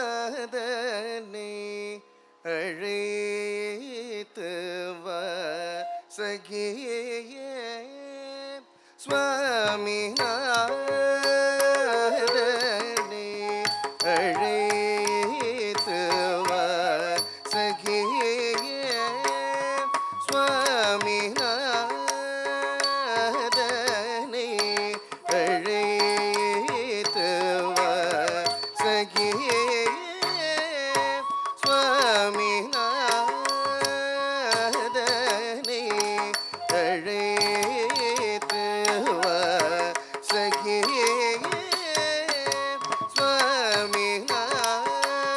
நாதனை அழைத்து வா சகியே சுவாமி நாதனை அழைத்து வா சகியே சுவாமி நாதனை அழைத்து வா சகியே சுவாமி நாதனை அழைத்து வா சகியே சுவாமி நாதனை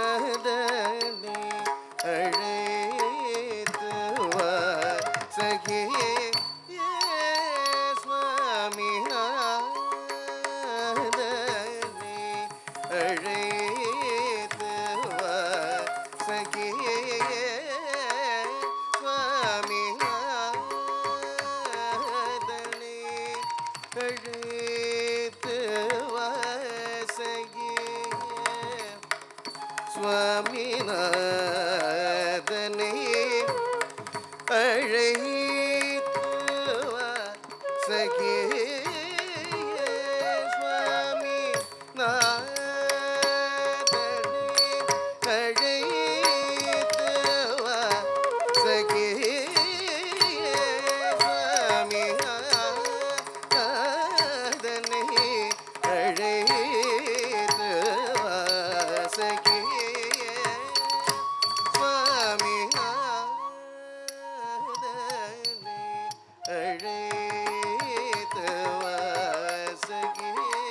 சுவாமிநாதனே சுவாமிநாதனே அழைத்து வா சகியே சுவாமிநாதனே அழைத்து வா சகியே சுவாமிநாதனே அழைத்து வா சகியே சுவாமிநாதனே அழைத்து வா சகியே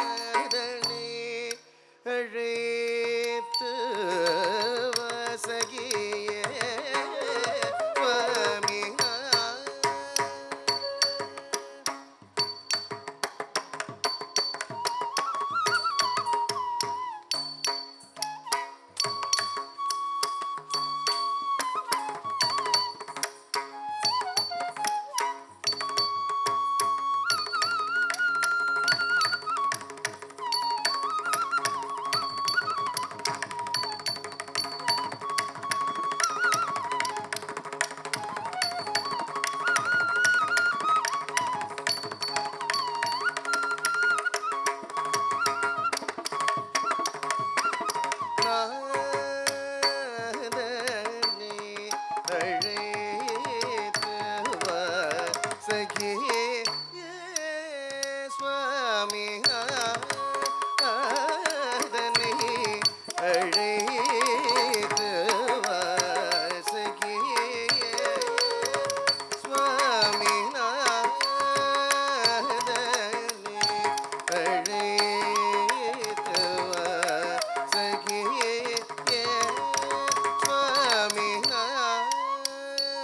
சுவாமிநாதனே அழைத்து வா சகியே நாதனே அழைத்து வா சகியே சுவாமிநாதனே அழைத்து வா சகியே சுவாமிநாதனே அழைத்து வா சகியே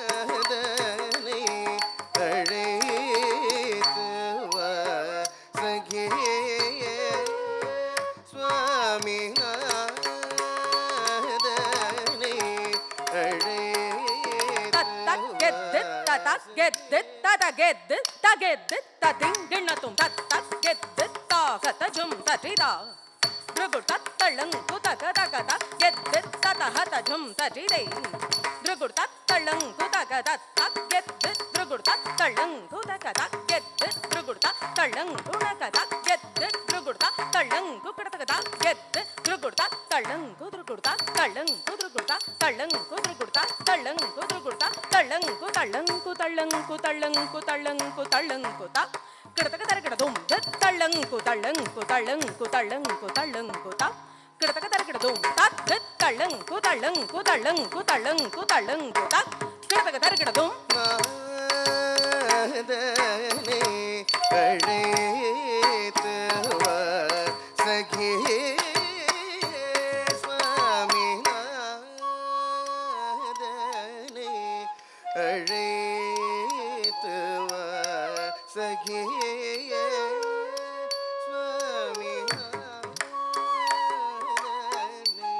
சுவாமிநாதனே அழைத்து வா சகியே சுவாமிநாதனே ಗೆದ್ದು ತದ ಗೆದ್ದು ತಗೆದ್ದು ತದಿಂಗಿಣ ತುಂ ತತ್ತ ಗೆದ್ದು ತಾಗತ ಜುಂ ತಟಿದ ದೃಗು ತತ್ತಳ್ಳಂಕು ತಗ ತಗದ ಗೆದ್ದು ತತ ಹತ ಜುಂ ತಟಿದೆ ದೃಗು ತತ್ತಳ್ಳಂಕು ತಗ ತತ್ತ ಗೆದ್ದು ದೃಗು ತತ್ತಳ್ಳಂಕು ತಗದ ಗೆದ್ದು ದೃಗು ತತ್ತಳ್ಳಂಕು ನಗದ ಗೆದ್ದು ದೃಗು ತತ್ತಳ್ಳಂಕು ಕಡತಗದ ಗೆದ್ದು ದೃಗು ತತ್ತಳ್ಳಂಕು ದೃಗು ತತ್ತಳ್ಳಂಕು ದೃಗು ತತ್ತಳ್ಳಂಕು ದೃಗು ತತ್ತಳ್ಳಂಕು ದೃಗು ತಳ್ಳಂಕು ತಳ್ಳಂಕು ತಳ್ಳಂಕು ತಳ್ಳಂಕು ತಳ್ಳಂಕು ತಳ್ಳಂಕು ತ ಕಿಡತಕ ತರಗಿಡದುಂ ತಳ್ಳಂಕು ತಳ್ಳಂಕು ತಳ್ಳಂಕು ತಳ್ಳಂಕು ತಳ್ಳಂಕು ತ ಕಿಡತಕ ತರಗಿಡದುಂ ತಳ್ಳಂಕು ತಳ್ಳಂಕು ತಳ್ಳಂಕು ತಳ್ಳಂಕು ತಳ್ಳಂಕು ತ ಕಿಡತಕ ತರಗಿಡದುಂ நாதனே அழைத்து வா சகியே சுவாமிநாதனே அழைத்து வா சகியே சுவாமிநாதனே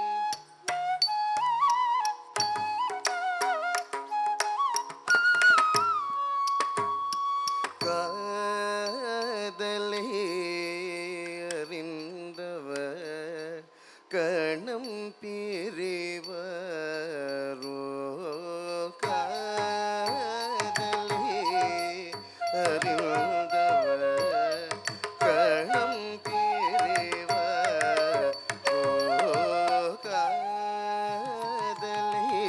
காதலே அறிந்தவர் கணம் பிரிவரோ காதலே அறிந்தவர் கணம் பிரிவரோ காதலே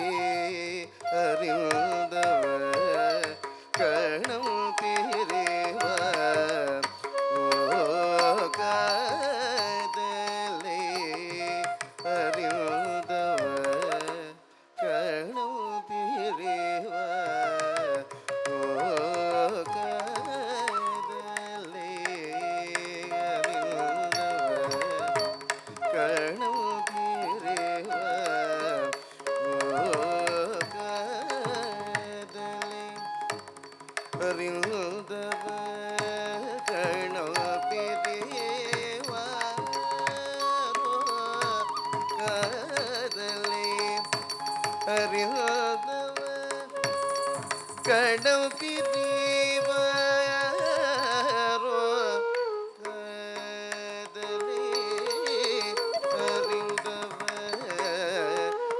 அறிந்தவர் கணம் பிரிவர் ஓ காதலே அறிந்தவர் கணம் அறிந்தவர் கணம் பிரிவாரோ காதலே அறிந்தவர்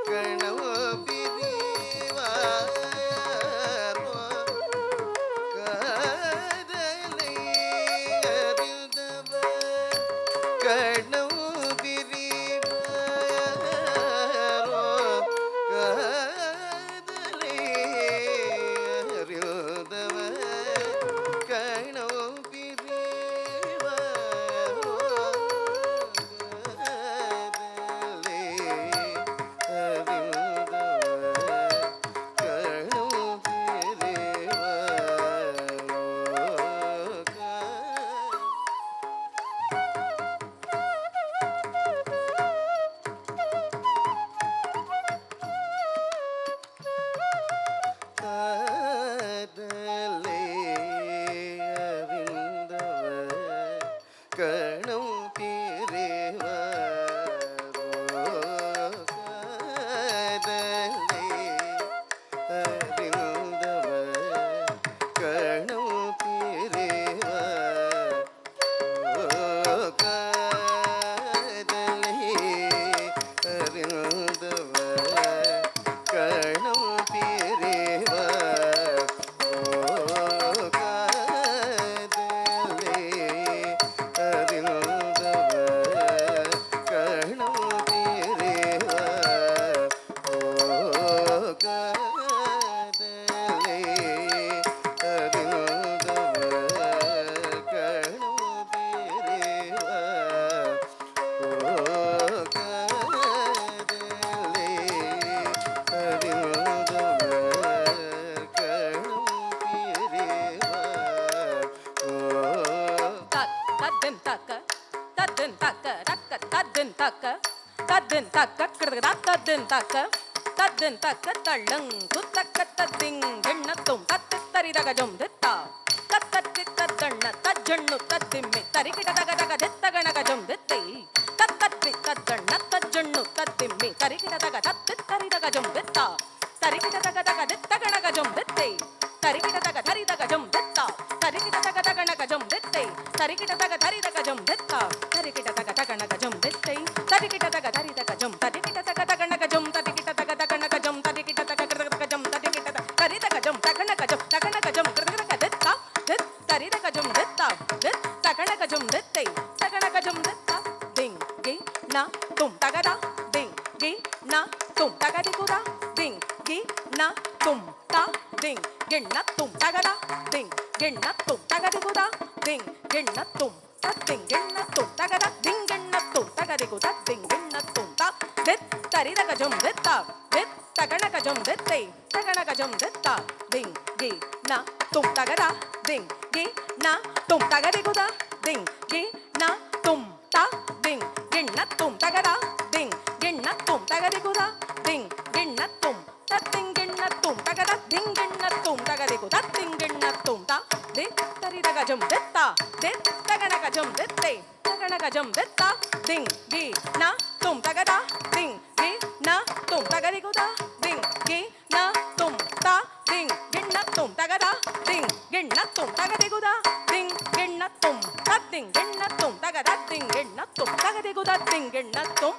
கணம் பிரிவாரோ காதலை அறிந்தவர் கணம் பிரிவாரோ காதலை அறிந்தவர் கணம் பிரிவாரோ காதலை அறிந்தவர் கணம் பிரிவாரோ காதலை அறிந்தவர் கணம் பிரிவாரோ காதலை அறிந்தவர் கணம் பிரிவாரோ காதலை அறிந்தவர் கணம் பிரிவாரோ காதலை அறிந்தவர் கணம் பிரிவாரோ காதலை அறிந்தவர் கணம் பிரிவாரோ தத்தின் தக்க தத்தின் தக்க தக்க தத்தின் தக்க தத்தின் தக்க கிருதா தத்தின் தக்க தத்தின் தக்க தள்ளங்கு தக்க தத்திங் எண்ணத்தும் தத்து தரிதகஜம் தித்தா தத்தத்தி தத்தண்ண தஜ்ஜண்ணு தத்திம்மி தரிகிட தக தக தித்தகணகஜம் தித்தை தத்தத்தி தத்தண்ண தஜ்ஜண்ணு தத்திம்மி தரிகிட தக தத்து தரிதகஜம் தித்தா தரிகிட தக தக தித்தகணகஜம் தித்தை தரிகிட தக தரிதகஜம் தித்தா தரிகிட தக தகணகஜம் தித்தை தரிகிட தக தரிதகஜம் தித்தா தரிகிட தக தகணகஜம் தித்தை தரிகிட தக தரிதகஜம் தரிகிட தக தகணகஜம் தரிகிட தக தகணகஜம் தரிகிட தக கிருதகஜம் தரிகிட தரிதகஜம் தகணகஜம் தகணகஜம் கிருதக தித்தா தித் தரிதகஜம் தித்தா தித் தகணகஜம் தித்தை தகணகஜம் தித்தா திங் கி நா தும் தகதா திங் கி நா தும் தகதி குதா திங் கி நா தும் தா திங் கிண்ண தும் தகதா திங் கிண்ண தும் தகதி குதா திங் கிண்ண தும் தத்திங் கிண்ண தும் தகதா திங் கிண்ண தும் தகதி குதா திங் கிண்ண தும் தா தித் தரிதகஜம் தித்தா தித் தகணகஜம் தித்தை தகணகஜம் தித்தா திங் கி நா தும் தகதா திங் கி நா தும் தகதி குதா திங் கி நா தும் தா திங் கிண்ண தும் தகதா திங் கிண்ண தும் தகதி குதா திங் கிண்ண தும் தத்திங் கிண்ண தும் தகதா திங் கிண்ண தும் தகதி குதா திங் கிண்ண தும் தா தித் தரிதகஜம் தித்தா தித் தகணகஜம் தித்தை தகணகஜம் தித்தா திங் கி நா தும் தகதா திங் கி நா தும் தகதி குதா திங் கி நா தும் தா திங் கிண்ண தும் தகதா திங் கிண்ண தும் தகதி குதா திங் கிண்ண தும் தத்திங் கிண்ண தும் தகதா திங் கிண்ண தும் தகதி குதா திங் கிண்ண தும்